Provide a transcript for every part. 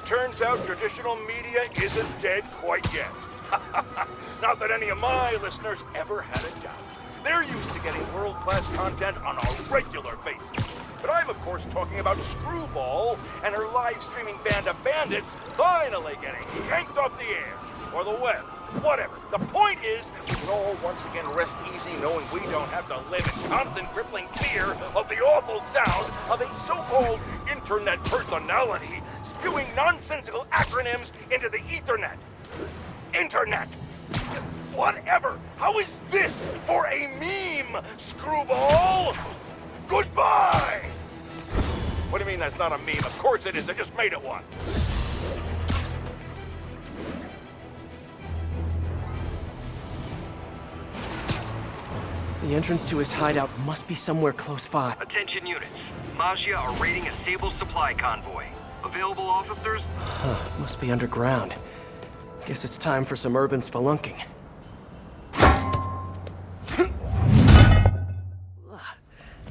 it turns out traditional media isn't dead quite yet. Not that any of my listeners ever had a doubt. They're used to getting world-class content on a regular basis. But I'm, of course, talking about Screwball and her live-streaming band of bandits finally getting yanked off the air, or the web, whatever. The point is, we can all once again rest easy knowing we don't have to live in constant crippling fear of the awful sound of a so-called internet personality spewing nonsensical acronyms into the Ethernet. Internet. Whatever. How is this for a meme, Screwball? Goodbye! What do you mean that's not a meme? Of course it is. I just made it one. The entrance to his hideout must be somewhere close by. Attention units. Maggia are raiding a Sable supply convoy. Available officers? Must be underground. Guess it's time for some urban spelunking.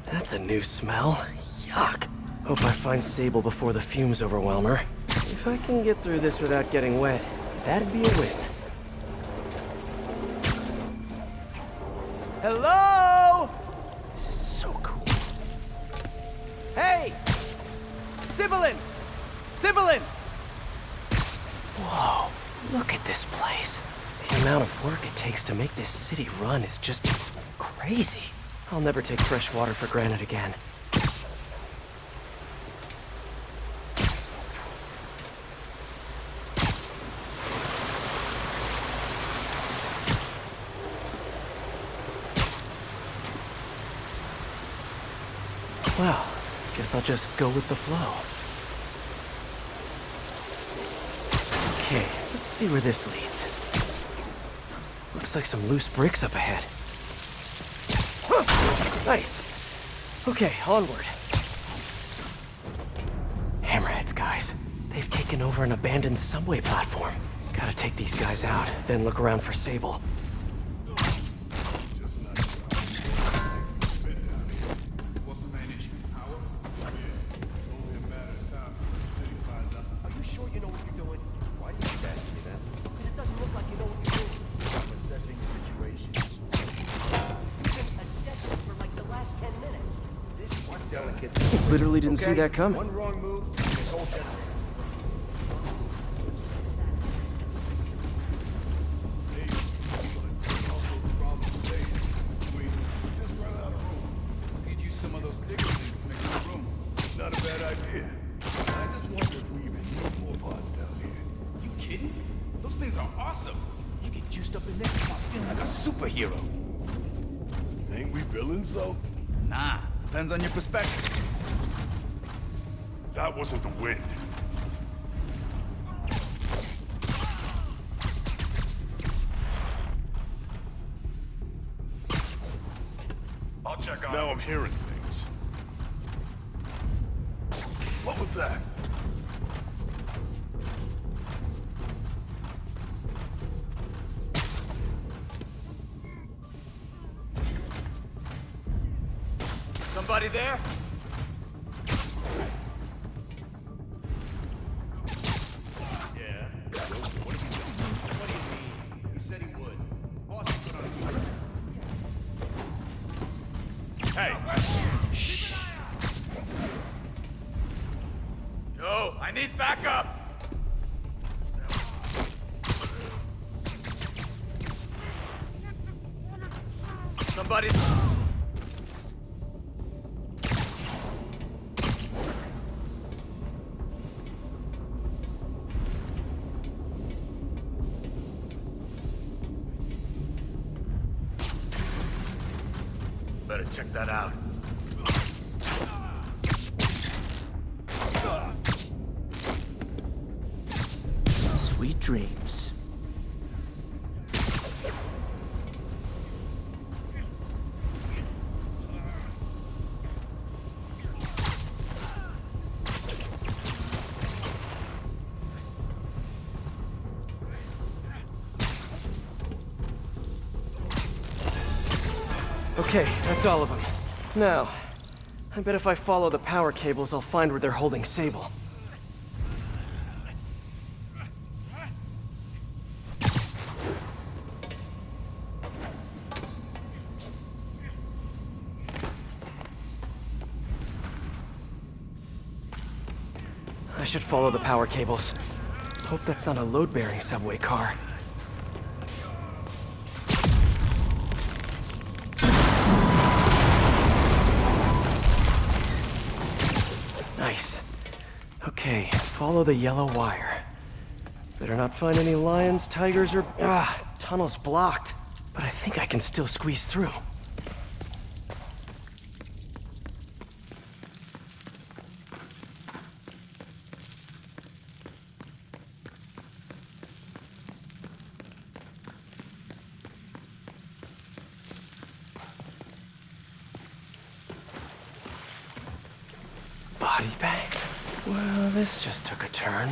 That's a new smell. Yuck. Hope I find Sable before the fumes overwhelm her. If I can get through this without getting wet, that'd be a win. Hello? This is so cool. Hey! Sibilance! Sibilance! Whoa, look at this place. The amount of work it takes to make this city run is just crazy. I'll never take fresh water for granted again. Well, guess I'll just go with the flow. Okay, let's see where this leads. Looks like some loose bricks up ahead. Nice. Okay, onward. Hammerheads, guys. They've taken over an abandoned subway platform. Gotta take these guys out, then look around for Sable. Literally didn't see that coming. One wrong move, this whole generation. Could use some of those bigger things to make more room. Not a bad idea. I just wonder if we even need more pods down here. You kidding? Those things are awesome. You get juiced up in there, I'm feeling like a superhero. Ain't we villains, though? Nah, depends on your perspective. That wasn't the wind. I'll check on Now I'm hearing things. What was that? Somebody there? Yeah. What do you mean? He said he would. Boss is gonna... Hey! Shh. Yo, I need backup! Somebody... Better check that out. Sweet dreams. Okay, that's all of them. Now, I bet if I follow the power cables, I'll find where they're holding Sable. should follow the power cables. Hope that's not a load-bearing subway car. Nice. Okay, follow the yellow wire. Better not find any lions, tigers, or... tunnel's blocked. But I think I can still squeeze through. Body bags? Well, this just took a turn.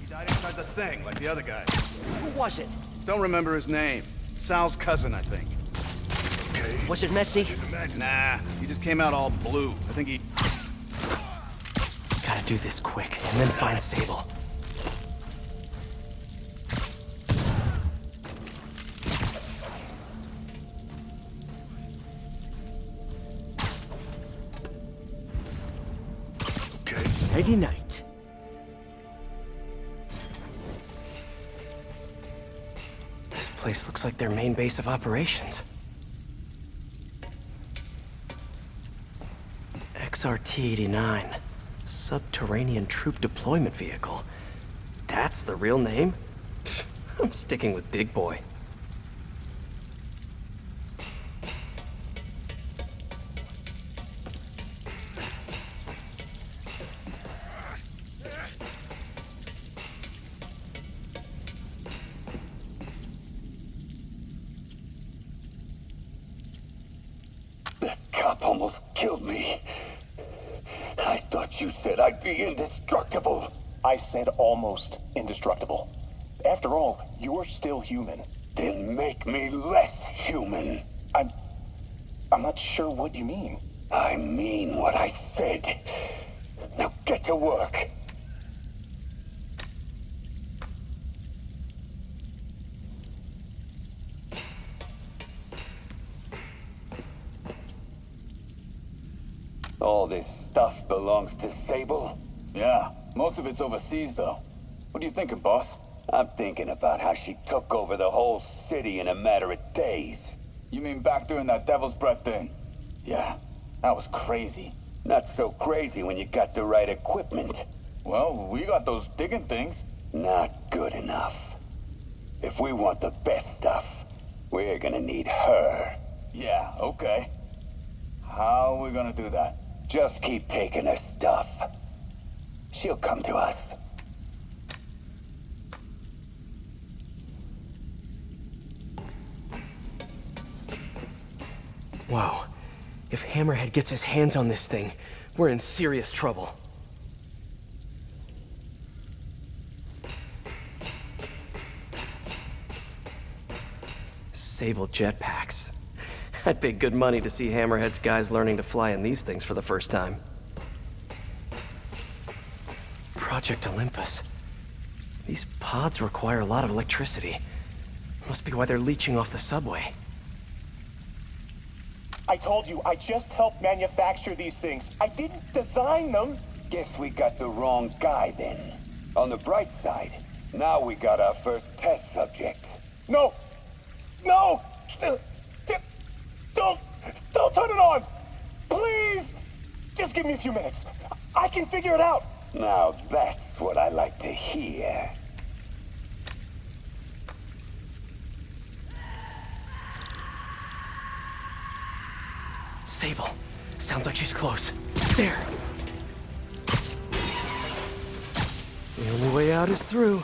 He died inside the thing, like the other guy. Who was it? Don't remember his name. Sal's cousin, I think. Was it messy? Nah, he just came out all blue. I think he... Gotta do this quick, and then find Sable. Nighty night. This place looks like their main base of operations. XRT-89. Subterranean Troop Deployment Vehicle. That's the real name? I'm sticking with Big Boy. Almost killed me. I thought you said I'd be indestructible. I said almost indestructible. After all, you're still human. Then make me less human. I'm not sure what you mean. I mean what I said. Now get to work. All this stuff belongs to Sable? Yeah, most of it's overseas, though. What are you thinking, boss? I'm thinking about how she took over the whole city in a matter of days. You mean back during that Devil's Breath thing? Yeah, that was crazy. Not so crazy when you got the right equipment. Well, we got those digging things. Not good enough. If we want the best stuff, we're gonna need her. Yeah, okay. How are we gonna do that? Just keep taking her stuff. She'll come to us. Wow. If Hammerhead gets his hands on this thing, we're in serious trouble. Sable jetpacks. I'd pay good money to see Hammerhead's guys learning to fly in these things for the first time. Project Olympus. These pods require a lot of electricity. Must be why they're leeching off the subway. I told you, I just helped manufacture these things. I didn't design them. Guess we got the wrong guy then. On the bright side, now we got our first test subject. No! No! Don't turn it on! Please! Just give me a few minutes. I can figure it out. Now that's what I like to hear. Sable. Sounds like she's close. There! The only way out is through.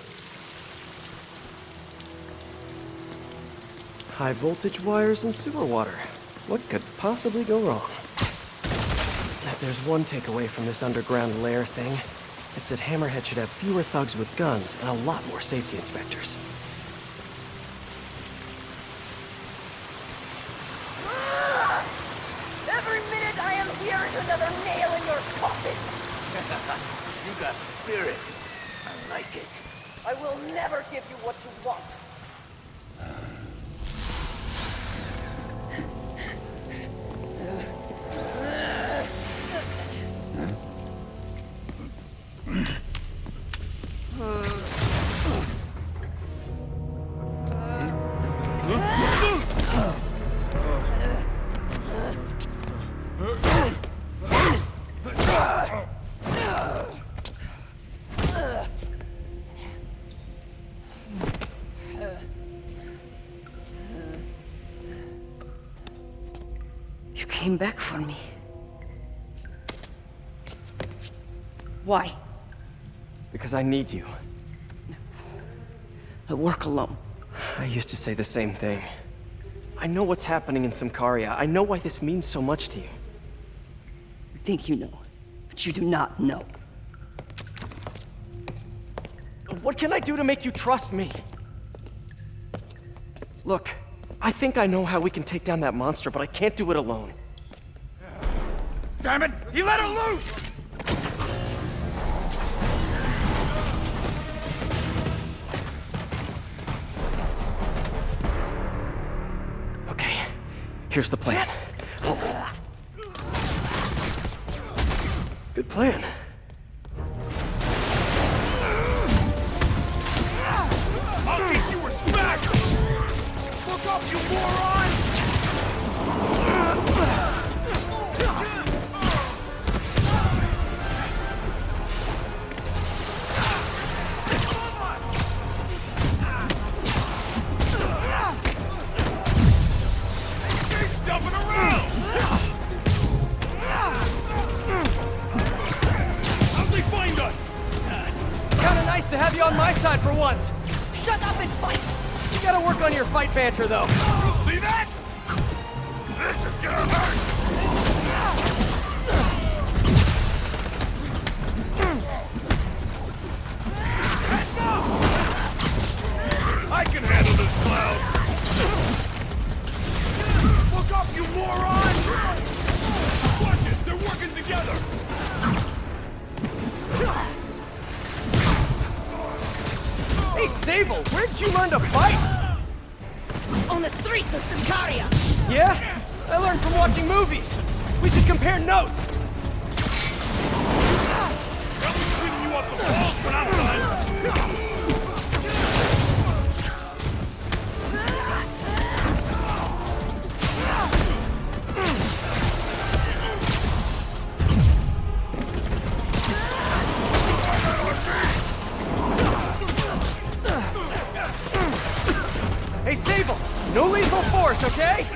High voltage wires and sewer water. What could possibly go wrong? If there's one takeaway from this underground lair thing, it's that Hammerhead should have fewer thugs with guns and a lot more safety inspectors. Every minute I am here is another nail in your coffin. You got spirit. I like it. I will never give you what you want. You came back for me. Why? Because I need you. I work alone. I used to say the same thing. I know what's happening in Symkaria. I know why this means so much to you. You think you know, but you do not know. What can I do to make you trust me? Look, I think I know how we can take down that monster, but I can't do it alone. Damn it! He let her loose! Okay, here's the plan. Good plan. I'll get you respect! Look up, you moron! He's jumping around! How'd they find us? Kinda nice to have you on my side for once. Shut up and fight! You gotta work on your fight banter, though. See that? This is gonna hurt! I can handle this cloud! Look up, you moron! Watch it! They're working together! Hey, Sable, where'd you learn to fight? On the streets of Symkaria! Yeah? I learned from watching movies. We should compare notes. I'll be cleaning you up the balls when I'm done! Hey, Sable, no lethal force, okay?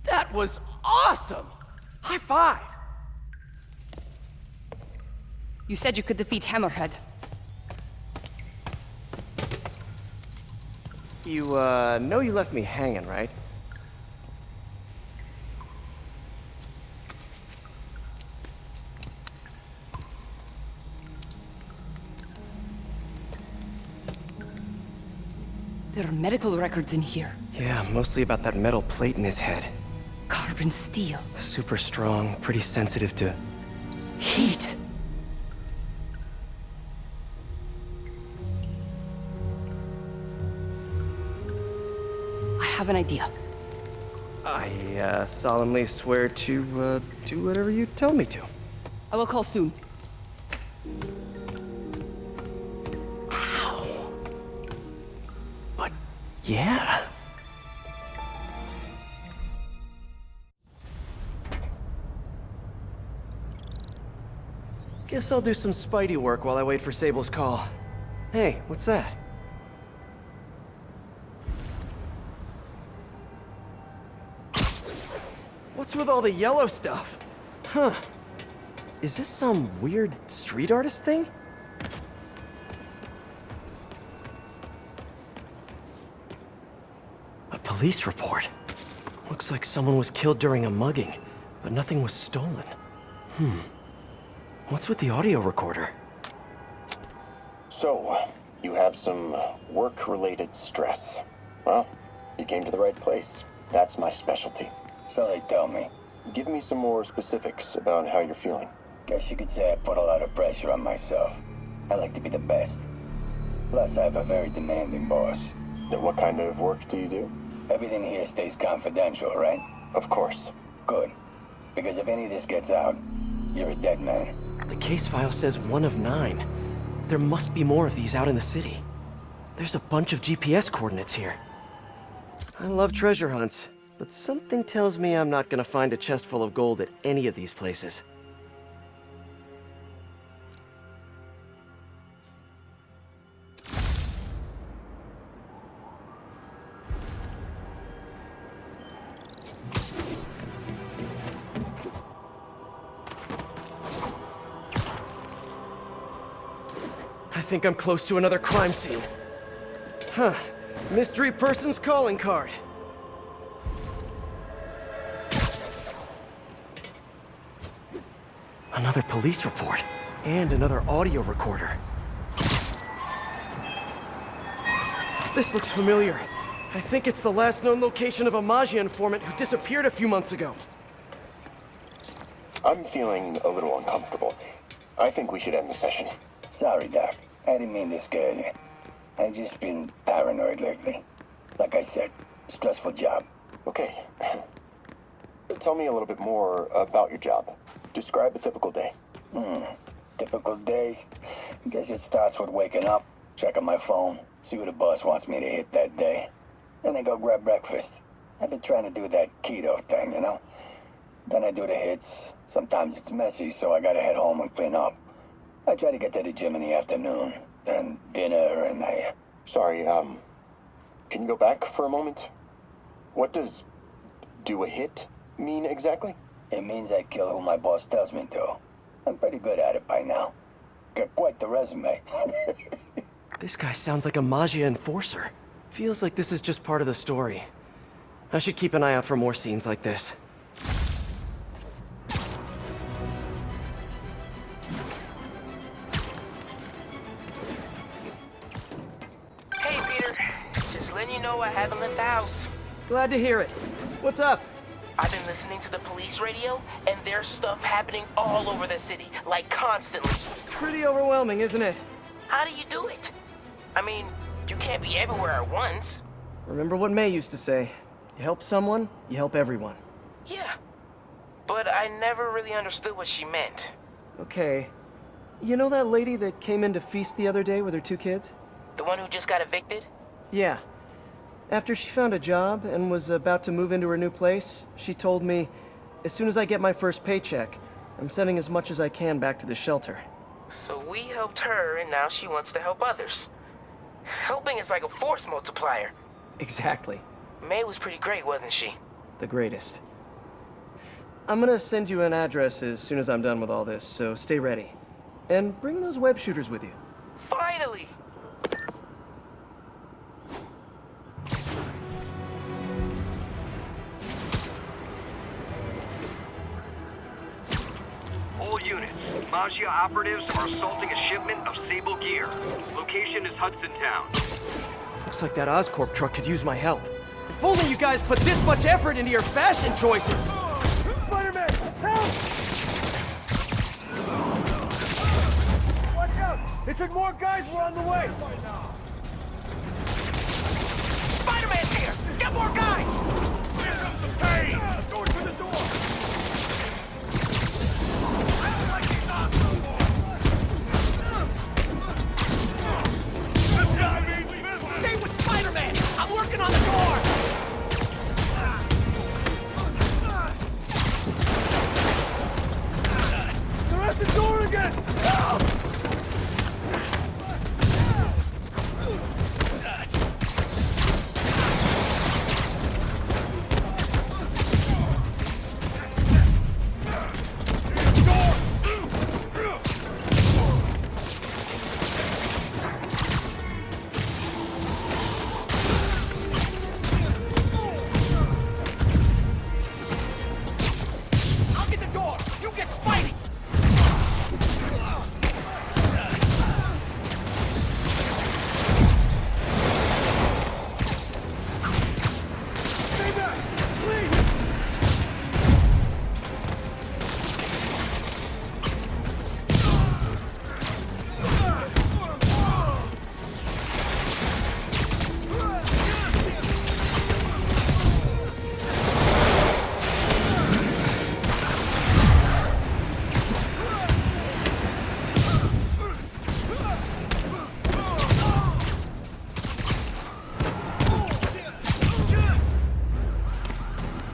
That was awesome! High five! You said you could defeat Hammerhead. You, know you left me hanging, right? There are medical records in here. Yeah, mostly about that metal plate in his head. Carbon steel. Super strong, pretty sensitive to... Heat. I have an idea. I, solemnly swear to, do whatever you tell me to. I will call soon. Ow. But, yeah. Guess I'll do some Spidey work while I wait for Sable's call. Hey, what's that? What's with all the yellow stuff? Huh. Is this some weird street artist thing? A police report. Looks like someone was killed during a mugging, but nothing was stolen. What's with the audio recorder? So, you have some work-related stress. Well, you came to the right place. That's my specialty. So they tell me. Give me some more specifics about how you're feeling. Guess you could say I put a lot of pressure on myself. I like to be the best. Plus, I have a very demanding boss. Then what kind of work do you do? Everything here stays confidential, right? Of course. Good. Because if any of this gets out, you're a dead man. The case file says 1 of 9. There must be more of these out in the city. There's a bunch of GPS coordinates here. I love treasure hunts, but something tells me I'm not gonna find a chest full of gold at any of these places. I think I'm close to another crime scene. Huh. Mystery person's calling card. Another police report. And another audio recorder. This looks familiar. I think it's the last known location of a Maggia informant who disappeared a few months ago. I'm feeling a little uncomfortable. I think we should end the session. Sorry, Doc. I didn't mean to scare you. I've just been paranoid lately. Like I said, stressful job. Okay. Tell me a little bit more about your job. Describe a typical day. Typical day? Guess it starts with waking up, checking my phone, see what the boss wants me to hit that day. Then I go grab breakfast. I've been trying to do that keto thing, you know? Then I do the hits. Sometimes it's messy, so I gotta head home and clean up. I try to get to the gym in the afternoon, then dinner, and Sorry, can you go back for a moment? What does do a hit mean exactly? It means I kill who my boss tells me to. I'm pretty good at it by now. Got quite the resume. This guy sounds like a Maggia enforcer. Feels like this is just part of the story. I should keep an eye out for more scenes like this. Hey, Peter. Just letting you know I haven't left the house. Glad to hear it. What's up? I've been listening to the police radio, and there's stuff happening all over the city, like constantly. Pretty overwhelming, isn't it? How do you do it? I mean, you can't be everywhere at once. Remember what May used to say. You help someone, you help everyone. Yeah, but I never really understood what she meant. Okay. You know that lady that came in to feast the other day with her 2 kids? The one who just got evicted? Yeah. After she found a job and was about to move into her new place, she told me, as soon as I get my first paycheck, I'm sending as much as I can back to the shelter. So we helped her, and now she wants to help others. Helping is like a force multiplier. Exactly. May was pretty great, wasn't she? The greatest. I'm gonna send you an address as soon as I'm done with all this, so stay ready. And bring those web shooters with you. Finally! All units, Maggia operatives are assaulting a shipment of Sable gear. Location is Hudson Town. Looks like that Oscorp truck could use my help. If only you guys put this much effort into your fashion choices! Spider-Man, help! Watch out! They said more guys were on the way! Spider-Man's here! Get more guys! Here comes the pain! Go to the door! Stay with Spider-Man! I'm working on the door! They're at the door again! Help!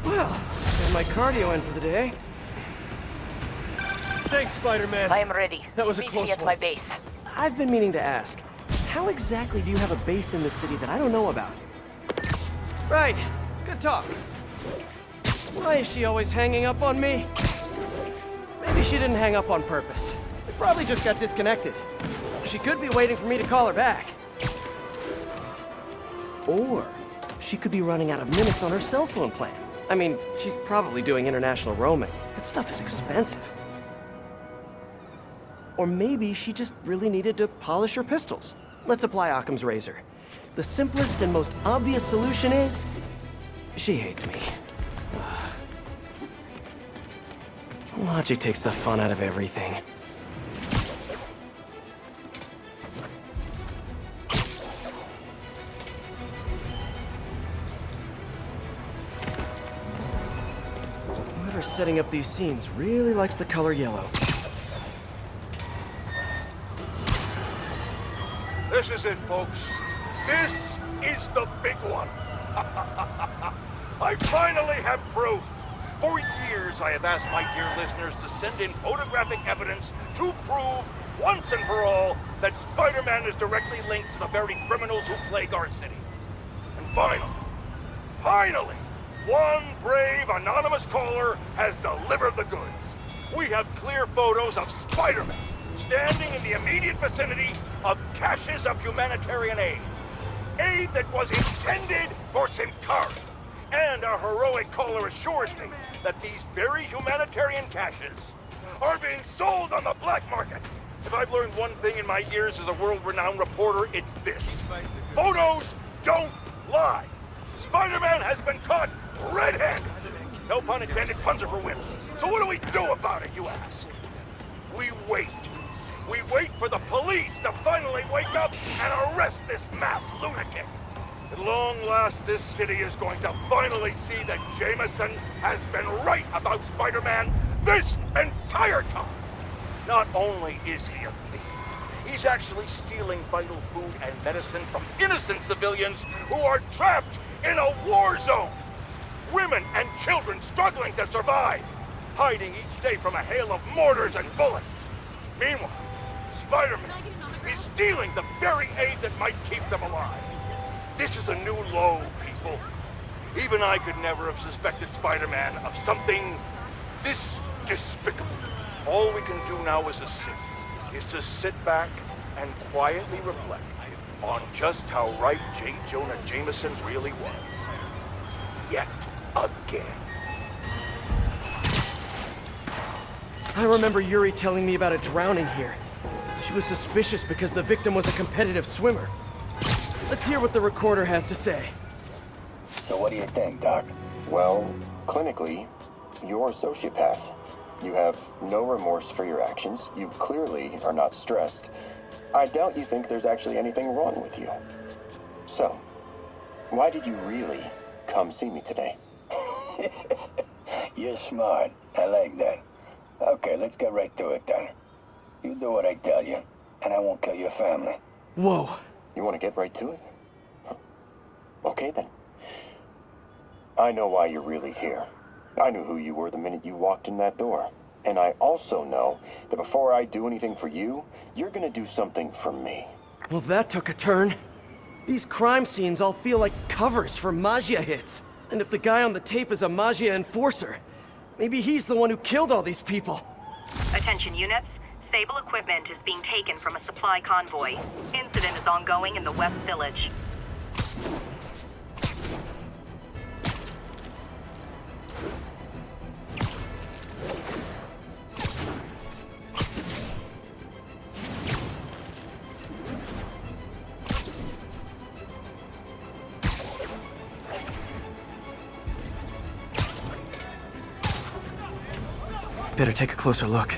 Well, got my cardio in for the day. Thanks, Spider-Man. I am ready. That was a Meet close me at one. my base. I've been meaning to ask, how exactly do you have a base in the city that I don't know about? Right. Good talk. Why is she always hanging up on me? Maybe she didn't hang up on purpose. It probably just got disconnected. She could be waiting for me to call her back. Or she could be running out of minutes on her cell phone plan. I mean, she's probably doing international roaming. That stuff is expensive. Or maybe she just really needed to polish her pistols. Let's apply Occam's razor. The simplest and most obvious solution is... she hates me. Logic takes the fun out of everything. Whoever's setting up these scenes really likes the color yellow. This is it, folks. This is the big one. I finally have proof. For years, I have asked my dear listeners to send in photographic evidence to prove, once and for all, that Spider-Man is directly linked to the very criminals who plague our city. And finally, one brave anonymous caller has delivered the goods. We have clear photos of Spider-Man standing in the immediate vicinity of caches of humanitarian aid. Aid that was intended for Sincari. And our heroic caller assures me that these very humanitarian caches are being sold on the black market. If I've learned one thing in my years as a world-renowned reporter, it's this. Photos don't lie. Spider-Man has been caught red-handed. No pun intended, puns are for wimps. So what do we do about it, you ask? We wait. We wait for the police to finally wake up and arrest this mass lunatic. At long last, this city is going to finally see that Jameson has been right about Spider-Man this entire time. Not only is he a thief, he's actually stealing vital food and medicine from innocent civilians who are trapped in a war zone. Women and children struggling to survive, hiding each day from a hail of mortars and bullets. Meanwhile, Spider-Man is stealing the very aid that might keep them alive. This is a new low, people. Even I could never have suspected Spider-Man of something this despicable. All we can do now is to sit back and quietly reflect on just how right J. Jonah Jameson really was. Yet again. I remember Yuri telling me about a drowning here. She was suspicious because the victim was a competitive swimmer. Let's hear what the recorder has to say. So what do you think, Doc? Well, clinically, you're a sociopath. You have no remorse for your actions. You clearly are not stressed. I doubt you think there's actually anything wrong with you. So, why did you really come see me today? You're smart. I like that. Okay, let's get right to it then. You do what I tell you, and I won't kill your family. Whoa. You want to get right to it? Okay, then. I know why you're really here. I knew who you were the minute you walked in that door. And I also know that before I do anything for you, you're gonna do something for me. Well, that took a turn. These crime scenes all feel like covers for Maggia hits. And if the guy on the tape is a Maggia enforcer, maybe he's the one who killed all these people. Attention units. Sable equipment is being taken from a supply convoy. Incident is ongoing in the West Village. Better take a closer look.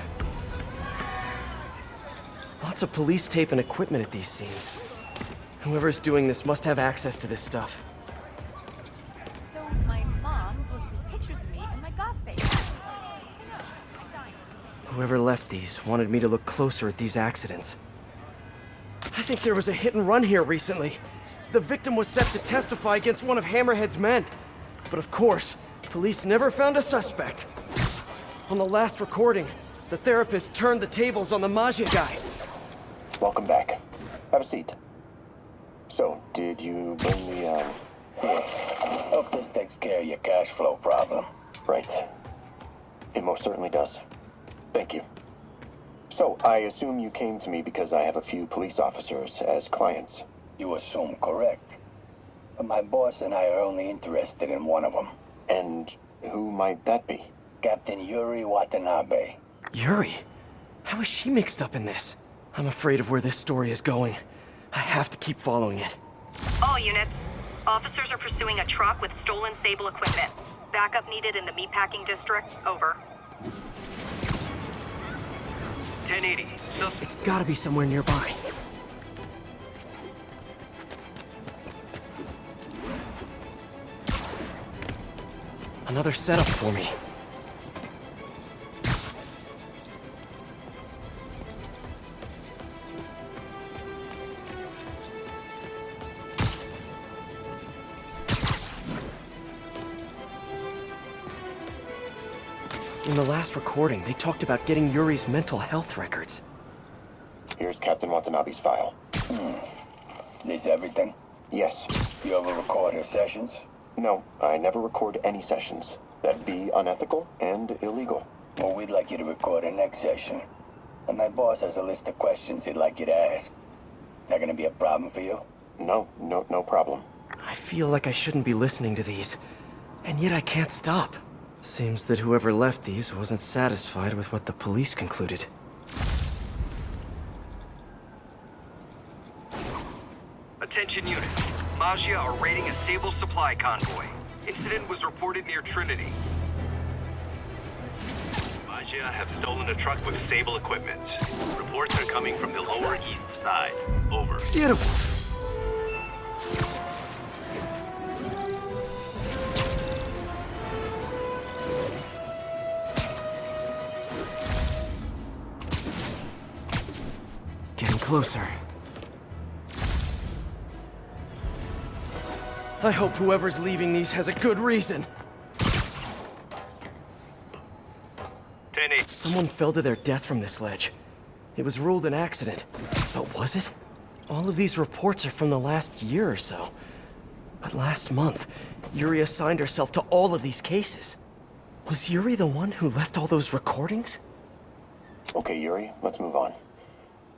Lots of police tape and equipment at these scenes. Whoever's doing this must have access to this stuff. So my mom posted pictures of me and my goth face. Whoever left these wanted me to look closer at these accidents. I think there was a hit and run here recently. The victim was set to testify against one of Hammerhead's men. But of course, Police never found a suspect. On the last recording, the therapist turned the tables on the Maggia guy. Welcome back. Have a seat. So, did you bring the, Yeah. Hope this takes care of your cash flow problem. Right. It most certainly does. Thank you. So, I assume you came to me because I have a few police officers as clients. You assume correct. But my boss and I are only interested in one of them. And who might that be? Captain Yuri Watanabe. Yuri? How is she mixed up in this? I'm afraid of where this story is going. I have to keep following it. All units. Officers are pursuing a truck with stolen Sable equipment. Backup needed in the meatpacking district. Over. 1080. It's gotta be somewhere nearby. Another setup for me. In the last recording, they talked about getting Yuri's mental health records. Here's Captain Watanabe's file. This everything? Yes. You ever record her sessions? No, I never record any sessions. That'd be unethical and illegal. Well, we'd like you to record our next session. And my boss has a list of questions he'd like you to ask. That gonna be a problem for you? No problem. I feel like I shouldn't be listening to these, and yet I can't stop. Seems that whoever left these wasn't satisfied with what the police concluded. Attention units. Maggia are raiding a Sable supply convoy. Incident was reported near Trinity. Maggia have stolen a truck with Sable equipment. Reports are coming from the lower east side. Over. Beautiful. Getting closer. I hope whoever's leaving these has a good reason. 10-8. Someone fell to their death from this ledge. It was ruled an accident. But was it? All of these reports are from the last year or so. But last month, Yuri assigned herself to all of these cases. Was Yuri the one who left all those recordings? Okay, Yuri, let's move on.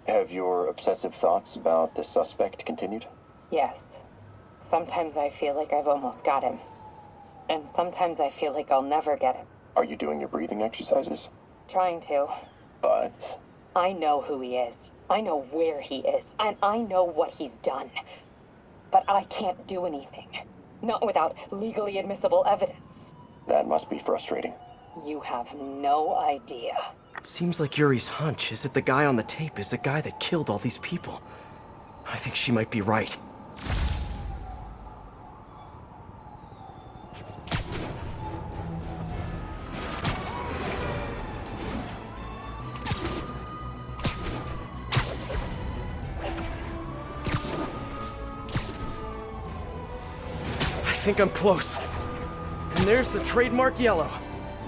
Have your obsessive thoughts about the suspect continued? Yes. Sometimes I feel like I've almost got him. And sometimes I feel like I'll never get him. Are you doing your breathing exercises? Trying to. But... I know who he is. I know where he is. And I know what he's done. But I can't do anything. Not without legally admissible evidence. That must be frustrating. You have no idea. Seems like Yuri's hunch is that the guy on the tape is the guy that killed all these people. I think she might be right. I think I'm close. And there's the trademark yellow.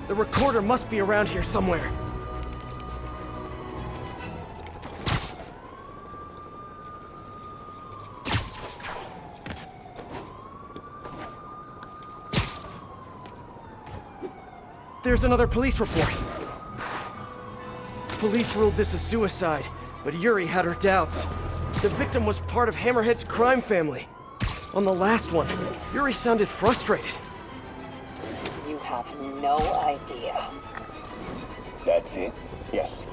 The recorder must be around here somewhere. There's another police report. Police ruled this a suicide, but Yuri had her doubts. The victim was part of Hammerhead's crime family. On the last one, Yuri sounded frustrated. You have no idea. That's it? Yes.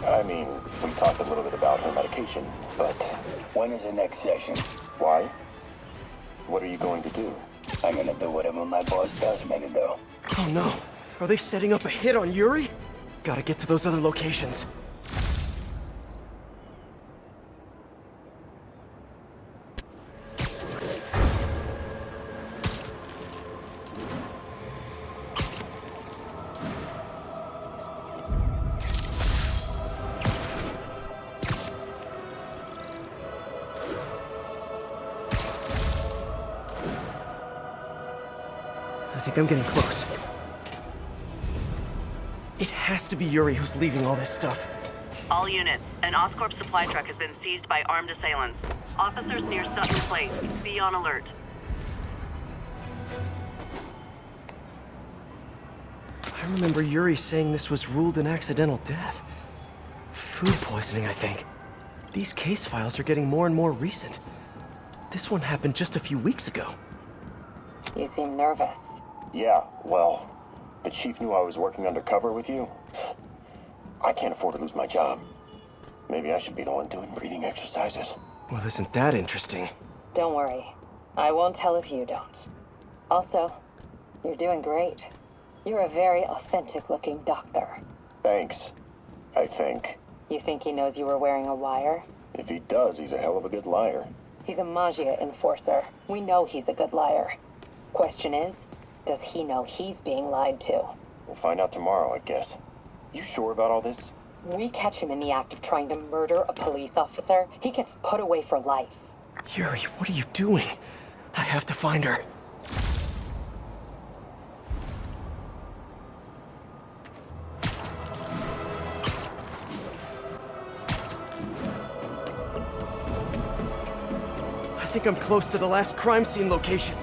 I mean, we talked a little bit about her medication, but... When is the next session? Why? What are you going to do? I'm gonna do whatever my boss tells me to do. Oh no. Are they setting up a hit on Yuri? Gotta get to those other locations. I think I'm getting close. It has to be Yuri who's leaving all this stuff. All units, an Oscorp supply truck has been seized by armed assailants. Officers near Sutton Place, be on alert. I remember Yuri saying this was ruled an accidental death. Food poisoning, I think. These case files are getting more and more recent. This one happened just a few weeks ago. You seem nervous. Yeah, well, the chief knew I was working undercover with you. I can't afford to lose my job. Maybe I should be the one doing breathing exercises. Well, isn't that interesting? Don't worry. I won't tell if you don't. Also, you're doing great. You're a very authentic-looking doctor. Thanks, I think. You think he knows you were wearing a wire? If he does, he's a hell of a good liar. He's a Magia enforcer. We know he's a good liar. Question is, does he know he's being lied to? We'll find out tomorrow, I guess. You sure about all this? We catch him in the act of trying to murder a police officer, he gets put away for life. Yuri, what are you doing? I have to find her. I think I'm close to the last crime scene location.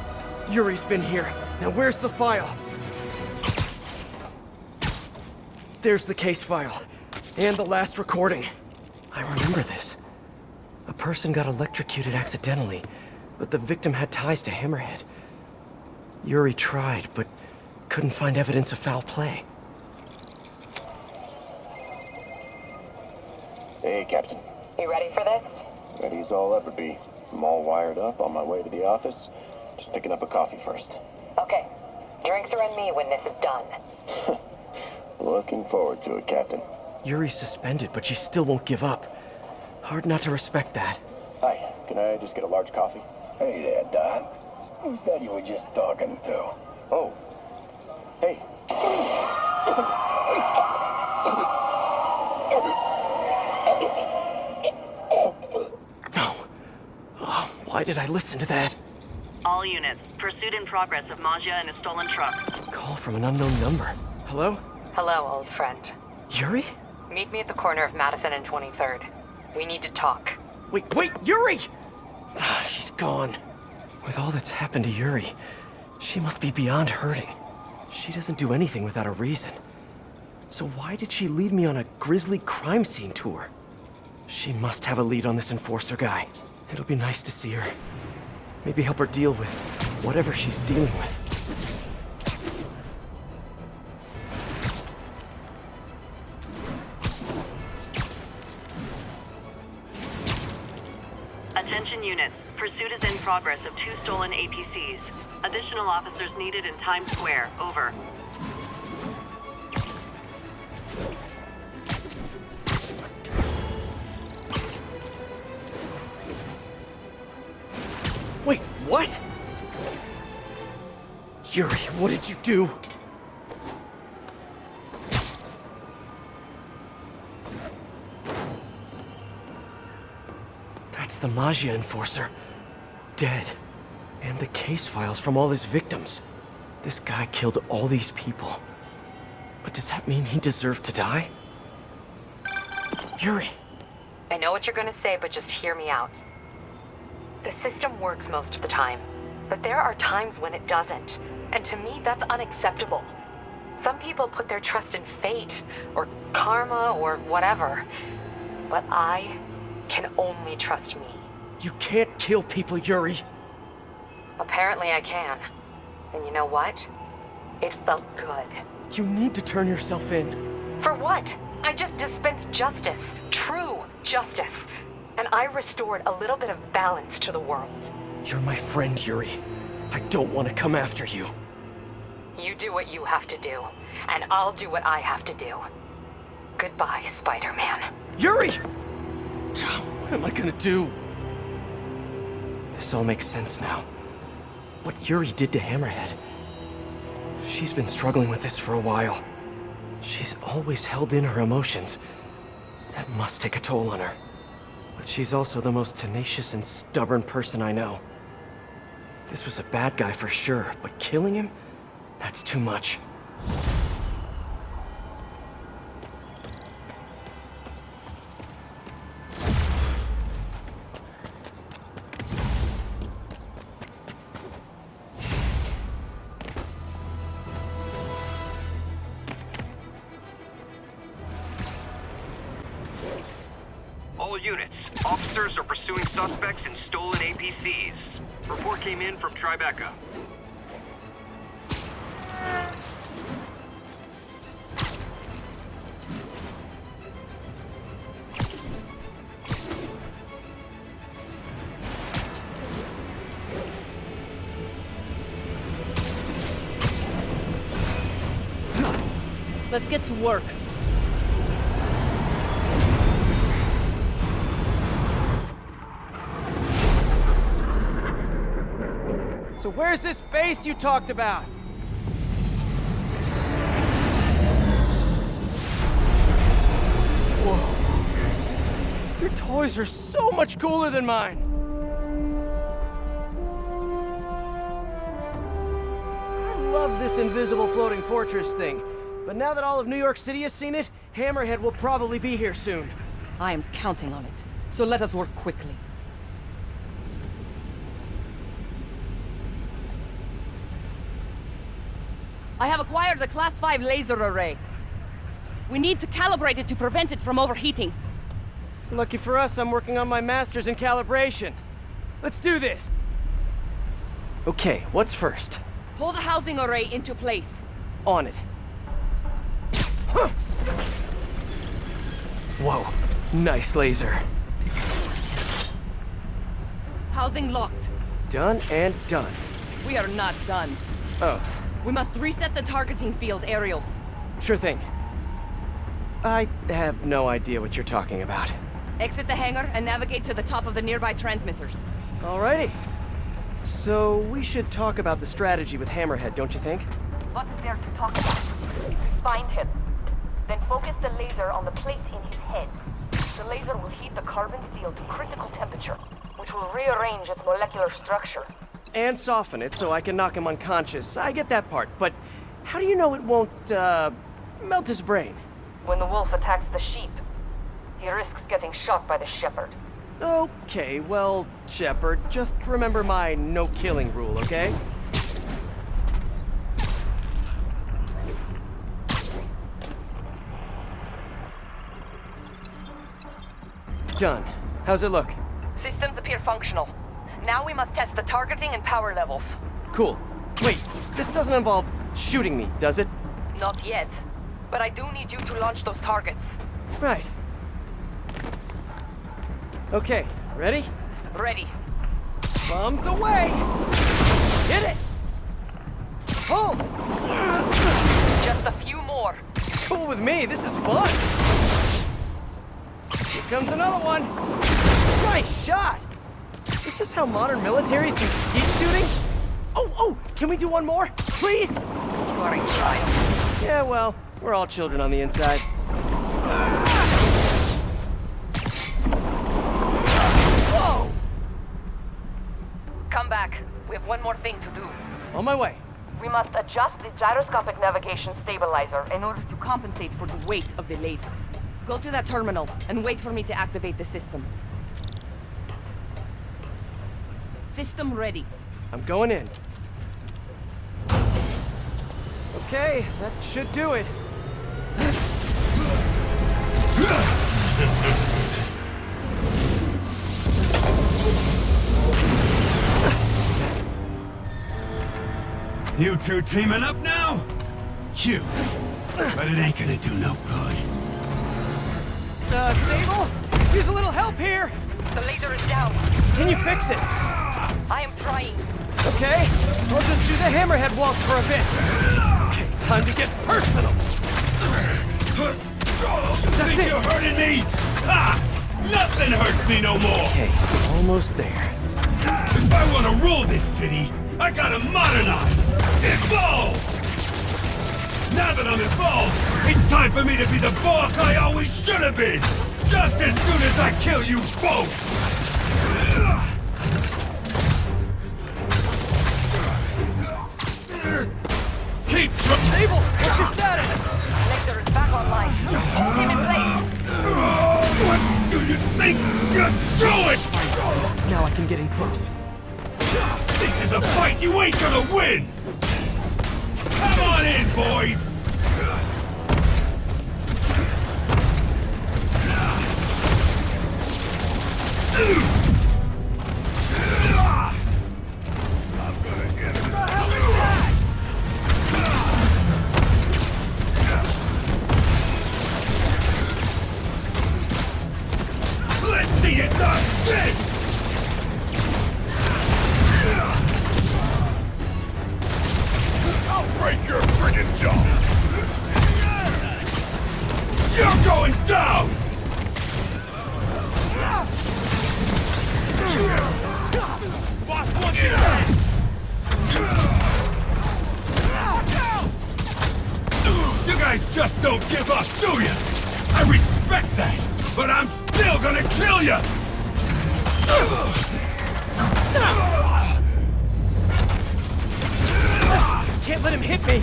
Yuri's been here. Now where's the file? There's the case file. And the last recording. I remember this. A person got electrocuted accidentally, but the victim had ties to Hammerhead. Yuri tried, but couldn't find evidence of foul play. Hey, Captain. You ready for this? Ready as I'll ever be. I'm all wired up on my way to the office. Just picking up a coffee first. Okay. Drinks are on me when this is done. Looking forward to it, Captain. Yuri's suspended, but she still won't give up. Hard not to respect that. Hi, can I just get a large coffee? Hey there, Doc. Who's that you were just talking to? Oh. Hey. No. Oh, why did I listen to that? All units, pursuit in progress of Magia and a stolen truck. Call from an unknown number. Hello? Hello, old friend. Yuri? Meet me at the corner of Madison and 23rd. We need to talk. Wait, Yuri! Ah, she's gone. With all that's happened to Yuri, she must be beyond hurting. She doesn't do anything without a reason. So why did she lead me on a grisly crime scene tour? She must have a lead on this enforcer guy. It'll be nice to see her. Maybe help her deal with whatever she's dealing with. Attention units, pursuit is in progress of 2 stolen APCs. Additional officers needed in Times Square, over. Wait, what? Yuri, what did you do? That's the Magia enforcer. Dead. And the case files from all his victims. This guy killed all these people. But does that mean he deserved to die? Yuri! I know what you're gonna say, but just hear me out. The system works most of the time, but there are times when it doesn't. And to me, that's unacceptable. Some people put their trust in fate, or karma, or whatever. But I can only trust me. You can't kill people, Yuri! Apparently I can. And you know what? It felt good. You need to turn yourself in. For what? I just dispensed justice. True justice. And I restored a little bit of balance to the world. You're my friend, Yuri. I don't want to come after you. You do what you have to do, and I'll do what I have to do. Goodbye, Spider-Man. Yuri! What am I gonna do? This all makes sense now. What Yuri did to Hammerhead. She's been struggling with this for a while. She's always held in her emotions. That must take a toll on her. But she's also the most tenacious and stubborn person I know. This was a bad guy for sure, but killing him? That's too much. Officers are pursuing suspects in stolen APCs. Report came in from Tribeca. Let's get to work. So where's this base you talked about? Whoa. Your toys are so much cooler than mine. I love this invisible floating fortress thing. But now that all of New York City has seen it, Hammerhead will probably be here soon. I am counting on it. So let us work quickly. I have acquired a Class 5 laser array. We need to calibrate it to prevent it from overheating. Lucky for us, I'm working on my master's in calibration. Let's do this. Okay, what's first? Pull the housing array into place. On it. Huh. Whoa, nice laser. Housing locked. Done and done. We are not done. Oh. We must reset the targeting field aerials. Sure thing. I have no idea what you're talking about. Exit the hangar and navigate to the top of the nearby transmitters. Alrighty. So we should talk about the strategy with Hammerhead, don't you think? What is there to talk about? Find him. Then focus the laser on the place in his head. The laser will heat the carbon steel to critical temperature, which will rearrange its molecular structure. And soften it so I can knock him unconscious. I get that part, but how do you know it won't, melt his brain? When the wolf attacks the sheep, he risks getting shot by the shepherd. Okay, well, Shepard, just remember my no-killing rule, okay? Done. How's it look? Systems appear functional. Now we must test the targeting and power levels. Cool. Wait, this doesn't involve shooting me, does it? Not yet. But I do need you to launch those targets. Right. Okay, ready? Ready. Bombs away! Hit it! Pull! Just a few more. Cool with me, this is fun! Here comes another one! Nice shot! Is this how modern militaries do skeet shooting? Oh, can we do one more? Please? You are a child. Yeah, well, we're all children on the inside. Whoa! Come back. We have one more thing to do. On my way. We must adjust the gyroscopic navigation stabilizer In order to compensate for the weight of the laser. Go to that terminal and wait for me to activate the system. System ready. I'm going in. Okay, that should do it. You two teaming up now? Cute. But it ain't gonna do no good. Sable? Use a little help here! The laser is down. Can you fix it? I am trying. Okay, I'll just do the Hammerhead walk for a bit. Okay, time to get personal. That's it. You're hurting me? Ha! Nothing hurts me no more. Okay, almost there. If I want to rule this city, I gotta modernize. Evolve! Now that I'm involved, it's time for me to be the boss I always should have been! Just as soon as I kill you both! Keep Sable, what's your status? Laser is back online. Hold him in place. What do you think you're doing? Now I can get in close. This is a fight you ain't gonna win! Come on in, boys! job! You're going down! Boss wants you dead! You guys just don't give up, do ya? I respect that, but I'm still gonna kill ya! Can't let him hit me!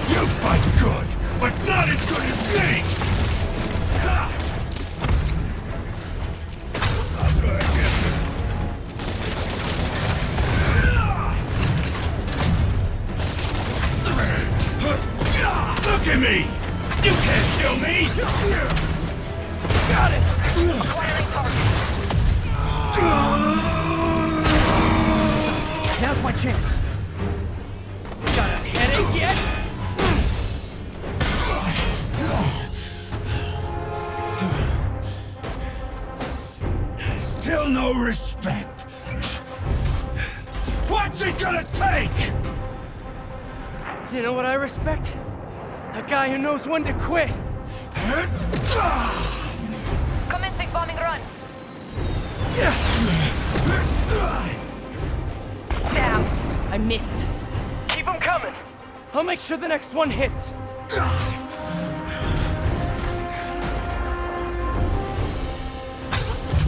You fight good, but not as good as me! I'm gonna get Look at me! You can't kill me! Got it! Now's my chance. Got a headache yet? Still no respect. What's it gonna take? Do you know what I respect? A guy who knows when to quit. Commencing bombing run. Damn! I missed. Keep them coming. I'll make sure the next one hits.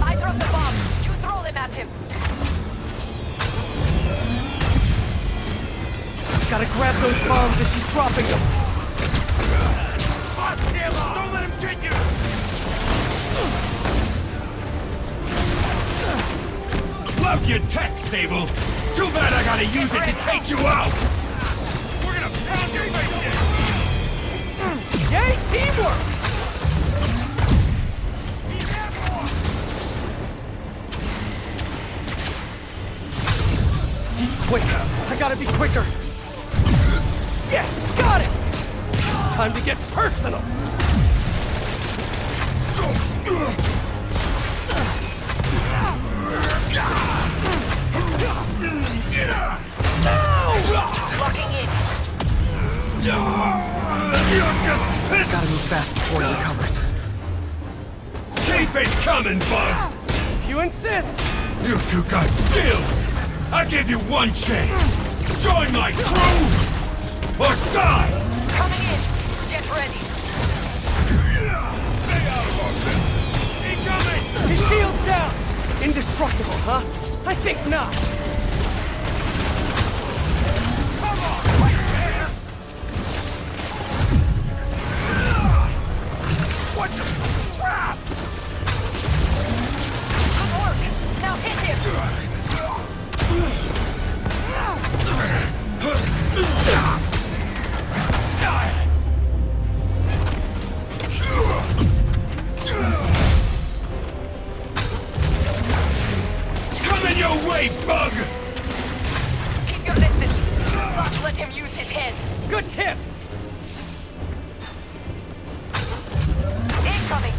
I dropped the bomb. You throw them at him. Gotta grab those bombs as she's dropping them. Don't let him get you! Love your tech, Sable. Too bad I gotta use it to take you out. We're gonna pound your face in! Yay, teamwork! He's quick. I gotta be quicker. Yes, got it! Time to get personal! Locking in. Gotta move fast before he recovers. Keep it coming, bud! If you insist! You two got skills! I give you one chance! Join my crew! Or die! Coming in. Get ready. Stay out of our business! Incoming! His shield's down! Indestructible, huh? I think not! Come on! Right there! What the crap? Good work. Now hit him. Coming your way, bug! Keep your distance. Do not let him use his head. Good tip! Incoming.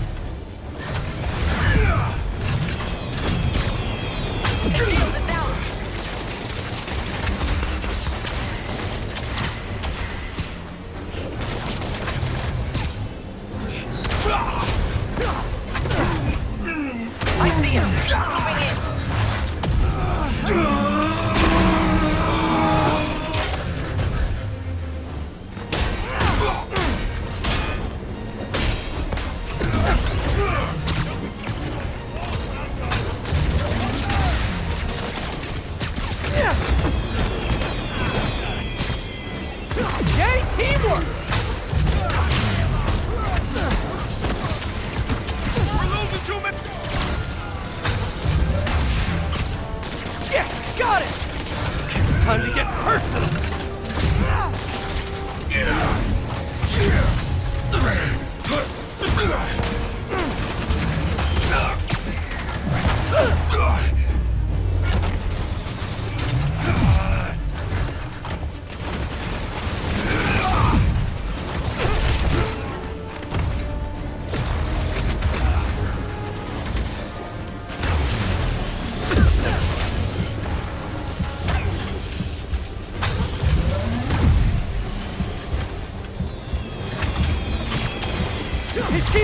The shield is down. I see him. Moving in. Yay, teamwork! We're losing 2 minutes!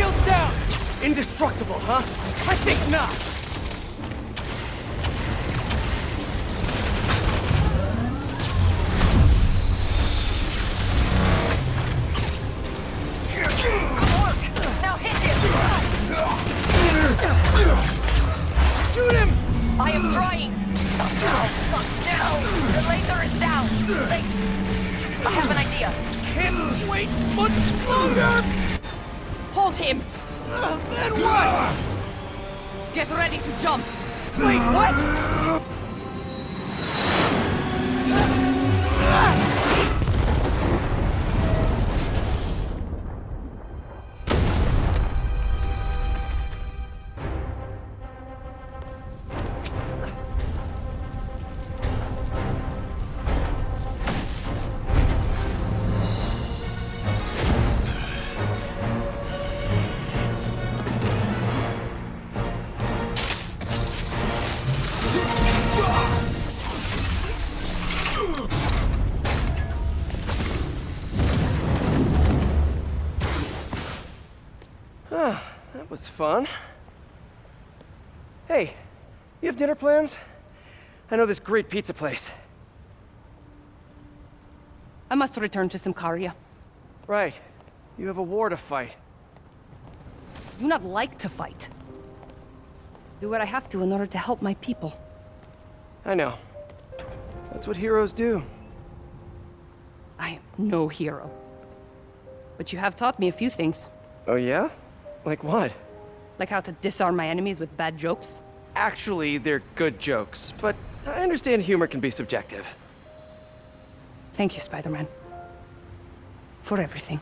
Shields down! Indestructible, huh? I think not! Now hit him! Shoot him! I am trying! Not now! Not now! The laser is down! Wait! I have an idea! Can't wait much longer! Hold him! Then what? Get ready to jump! Wait, what? That was fun. Hey, you have dinner plans? I know this great pizza place. I must return to Simcaria. Right. You have a war to fight. I do not like to fight. Do what I have to in order to help my people. I know. That's what heroes do. I am no hero. But you have taught me a few things. Oh yeah? Like what? Like how to disarm my enemies with bad jokes. Actually, they're good jokes, but I understand humor can be subjective. Thank you, Spider-Man. For everything.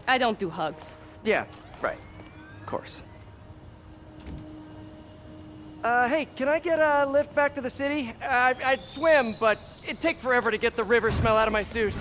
I don't do hugs. Yeah, right. Of course. Hey, can I get a lift back to the city? I'd swim, but it'd take forever to get the river smell out of my suit.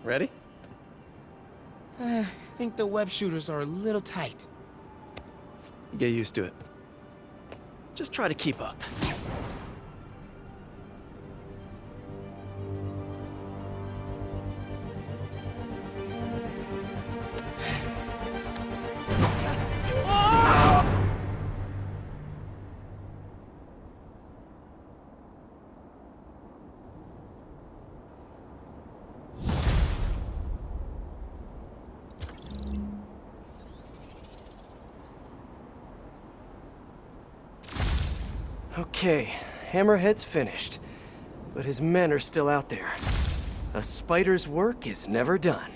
Ready? I think the web shooters are a little tight. Get used to it. Just try to keep up. Okay, Hammerhead's finished, but his men are still out there. A spider's work is never done.